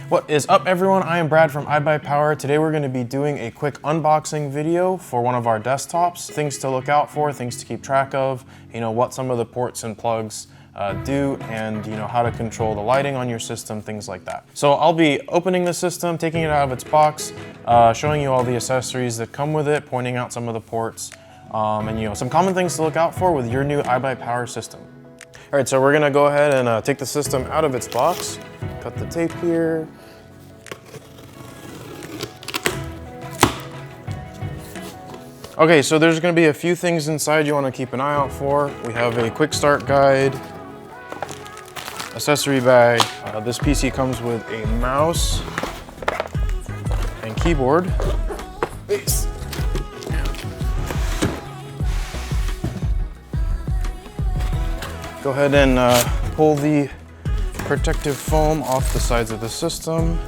What is up, everyone? I am Brad from iBUYPOWER. Today we're going to be doing a quick unboxing video for one of our desktops. Things to look out for, things to keep track of, what some of the ports and plugs do, and how to control the lighting on your system, things like that. So I'll be opening the system, taking it out of its box, showing you all the accessories that come with it, pointing out some of the ports, and some common things to look out for with your new iBUYPOWER system. All right, so we're gonna go ahead and take the system out of its box. Cut the tape here. Okay, so there's gonna be a few things inside you wanna keep an eye out for. We have a quick start guide, accessory bag. This PC comes with a mouse and keyboard. Base. Go ahead and pull the protective foam off the sides of the system.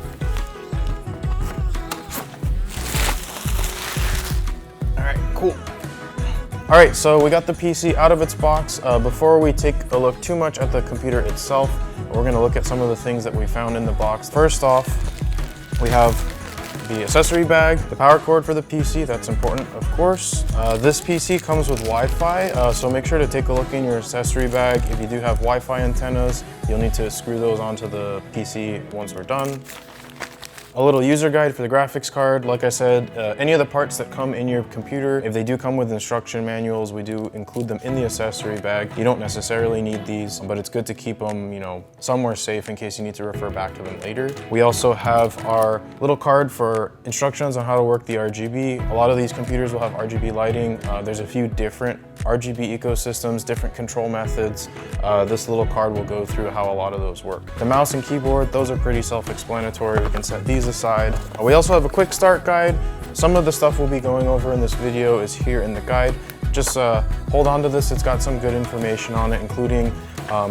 All right, cool. All right, so we got the PC out of its box. Before we take a look too much at the computer itself, we're gonna look at some of the things that we found in the box. First off, we have the accessory bag, the power cord for the PC, that's important, of course. This PC comes with Wi-Fi, so make sure to take a look in your accessory bag. If you do have Wi-Fi antennas, you'll need to screw those onto the PC once we're done. A little user guide for the graphics card. Like I said, any of the parts that come in your computer, if they do come with instruction manuals, we do include them in the accessory bag. You don't necessarily need these, but it's good to keep them, somewhere safe in case you need to refer back to them later. We also have our little card for instructions on how to work the RGB. A lot of these computers will have RGB lighting. There's a few different RGB ecosystems, different control methods. This little card will go through how a lot of those work. The mouse and keyboard, those are pretty self-explanatory. We can set these aside. We also have a quick start guide. Some of the stuff we'll be going over in this video is here in the guide. Just hold on to this. It's got some good information on it, including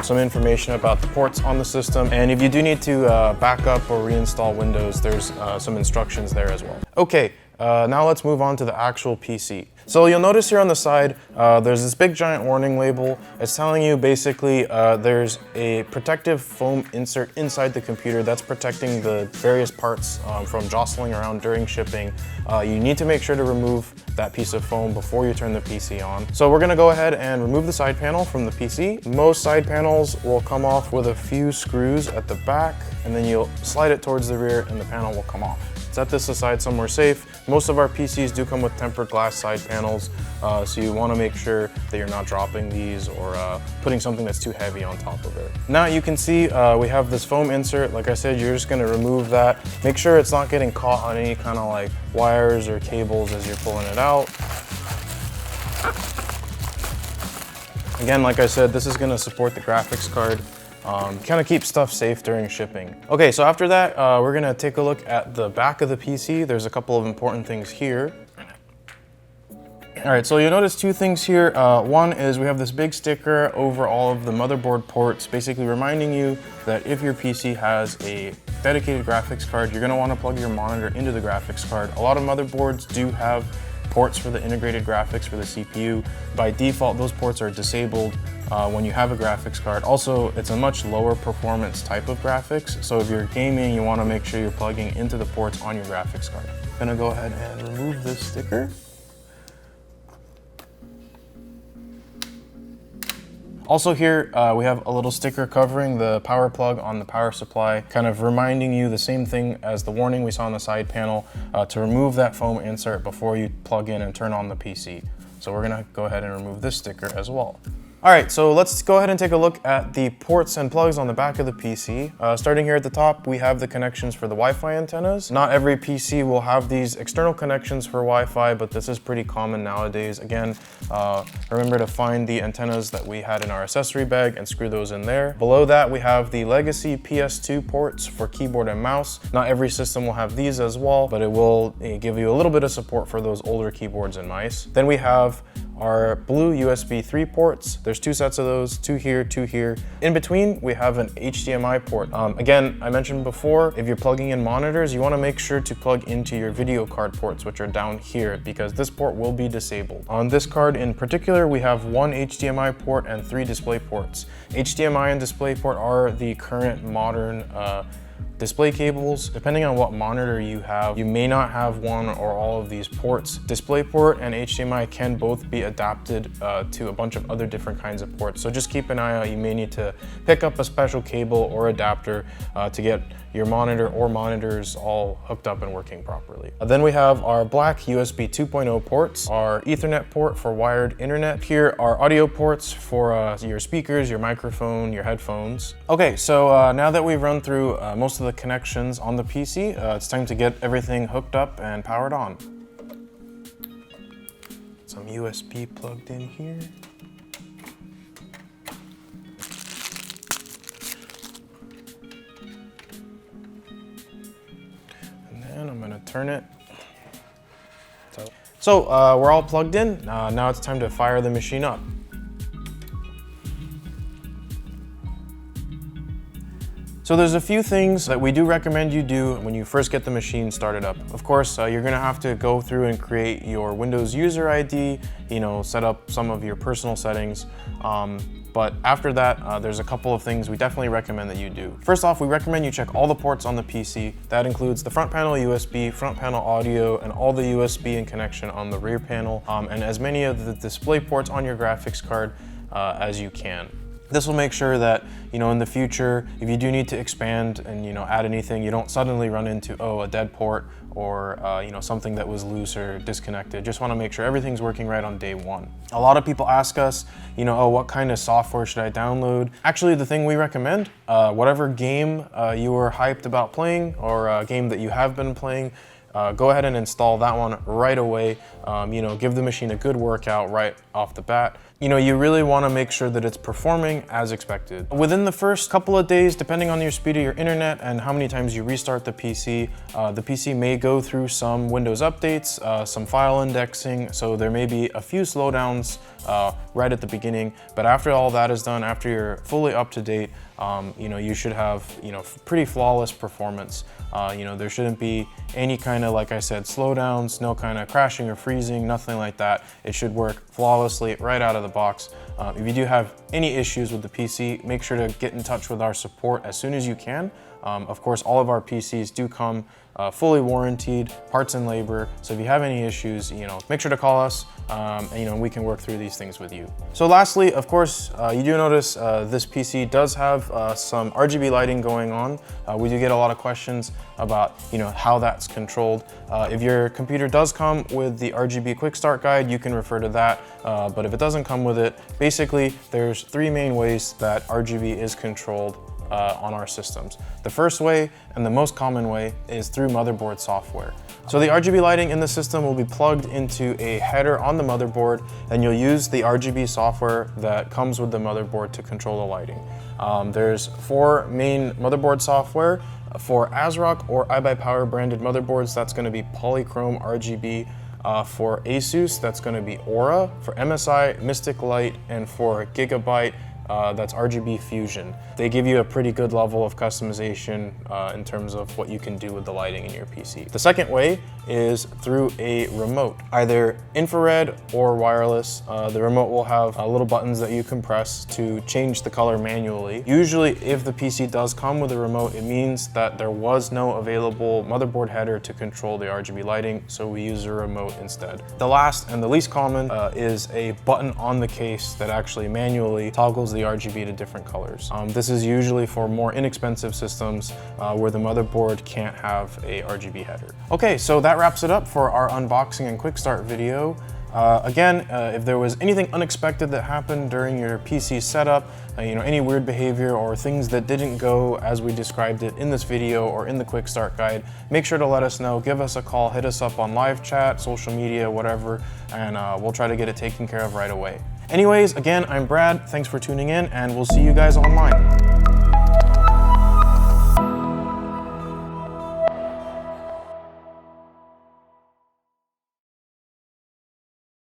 some information about the ports on the system. And if you do need to back up or reinstall Windows, there's some instructions there as well. Okay, now let's move on to the actual PC. So you'll notice here on the side, there's this big giant warning label. It's telling you basically there's a protective foam insert inside the computer that's protecting the various parts from jostling around during shipping. You need to make sure to remove that piece of foam before you turn the PC on. So we're gonna go ahead and remove the side panel from the PC. Most side panels will come off with a few screws at the back, and then you'll slide it towards the rear and the panel will come off. Set this aside somewhere safe. Most of our PCs do come with tempered glass side panels, so you want to make sure that you're not dropping these or putting something that's too heavy on top of it. Now you can see we have this foam insert. Like I said, you're just going to remove that. Make sure it's not getting caught on any kind of like wires or cables as you're pulling it out. Again, like I said, this is going to support the graphics card. Kind of keep stuff safe during shipping. Okay, so after that, we're gonna take a look at the back of the PC. There's a couple of important things here. All right, so you'll notice two things here. One is we have this big sticker over all of the motherboard ports, basically reminding you that if your PC has a dedicated graphics card, you're gonna wanna plug your monitor into the graphics card. A lot of motherboards do have ports for the integrated graphics for the CPU. By default, those ports are disabled when you have a graphics card. Also, it's a much lower performance type of graphics, so if you're gaming, you want to make sure you're plugging into the ports on your graphics card. I'm gonna go ahead and remove this sticker. Also here, we have a little sticker covering the power plug on the power supply, kind of reminding you the same thing as the warning we saw on the side panel, to remove that foam insert before you plug in and turn on the PC. So we're gonna go ahead and remove this sticker as well. All right, so let's go ahead and take a look at the ports and plugs on the back of the PC. Starting here at the top, we have the connections for the Wi-Fi antennas. Not every PC will have these external connections for Wi-Fi, but this is pretty common nowadays. Again, remember to find the antennas that we had in our accessory bag and screw those in there. Below that, we have the legacy PS2 ports for keyboard and mouse. Not every system will have these as well, but it will give you a little bit of support for those older keyboards and mice. Then we have our blue USB 3 ports. There's two sets of those, two here, two here. In between, we have an HDMI port. Again, I mentioned before, if you're plugging in monitors, you wanna make sure to plug into your video card ports, which are down here, because this port will be disabled. On this card in particular, we have one HDMI port and 3 display ports. HDMI and DisplayPort are the current modern Display cables, depending on what monitor you have, you may not have one or all of these ports. DisplayPort and HDMI can both be adapted to a bunch of other different kinds of ports. So just keep an eye out. You may need to pick up a special cable or adapter to get your monitor or monitors all hooked up and working properly. Then we have our black USB 2.0 ports, our Ethernet port for wired internet. Here are audio ports for your speakers, your microphone, your headphones. Okay, so now that we've run through most of the connections on the PC, it's time to get everything hooked up and powered on. Some USB plugged in here. And I'm gonna turn it. So we're all plugged in. Now it's time to fire the machine up. So there's a few things that we do recommend you do when you first get the machine started up. Of course, you're gonna have to go through and create your Windows user ID, set up some of your personal settings. But after that, there's a couple of things we definitely recommend that you do. First off, we recommend you check all the ports on the PC. That includes the front panel USB, front panel audio, and all the USB and connection on the rear panel, and as many of the display ports on your graphics card as you can. This will make sure that, in the future, if you do need to expand and, add anything, you don't suddenly run into, a dead port or, something that was loose or disconnected. Just want to make sure everything's working right on day one. A lot of people ask us, what kind of software should I download? Actually, the thing we recommend, whatever game you were hyped about playing or a game that you have been playing, go ahead and install that one right away. Give the machine a good workout right off the bat. You really want to make sure that it's performing as expected. Within the first couple of days, depending on your speed of your internet and how many times you restart the PC may go through some Windows updates, some file indexing, so there may be a few slowdowns right at the beginning, but after all that is done, after you're fully up to date, you should have, pretty flawless performance. There shouldn't be any kind of, like I said, slowdowns, no kind of crashing or freezing, nothing like that. It should work flawlessly right out of the box. If you do have any issues with the PC, make sure to get in touch with our support as soon as you can. Of course, all of our PCs do come fully warranted, parts and labor. So if you have any issues, make sure to call us, and we can work through these things with you. So lastly, of course, you do notice this PC does have some RGB lighting going on. We do get a lot of questions about, how that's controlled. If your computer does come with the RGB quick start guide, you can refer to that. But if it doesn't come with it, basically there's three main ways that RGB is controlled on our systems. The first way and the most common way is through motherboard software. So the RGB lighting in the system will be plugged into a header on the motherboard, and you'll use the RGB software that comes with the motherboard to control the lighting. There's four main motherboard software. For ASRock or iBUYPOWER branded motherboards, that's going to be Polychrome RGB. For ASUS, that's going to be Aura. For MSI, Mystic Light, and for Gigabyte, that's RGB Fusion. They give you a pretty good level of customization in terms of what you can do with the lighting in your PC. The second way is through a remote, either infrared or wireless. The remote will have little buttons that you can press to change the color manually. Usually, if the PC does come with a remote, it means that there was no available motherboard header to control the RGB lighting, so we use a remote instead. The last and the least common is a button on the case that actually manually toggles the RGB to different colors. This is usually for more inexpensive systems where the motherboard can't have a RGB header. Okay, so that wraps it up for our unboxing and quick start video. Again, if there was anything unexpected that happened during your PC setup, any weird behavior or things that didn't go as we described it in this video or in the quick start guide, make sure to let us know. Give us a call, hit us up on live chat, social media, whatever, and we'll try to get it taken care of right away. Anyways, again, I'm Brad. Thanks for tuning in, and we'll see you guys online.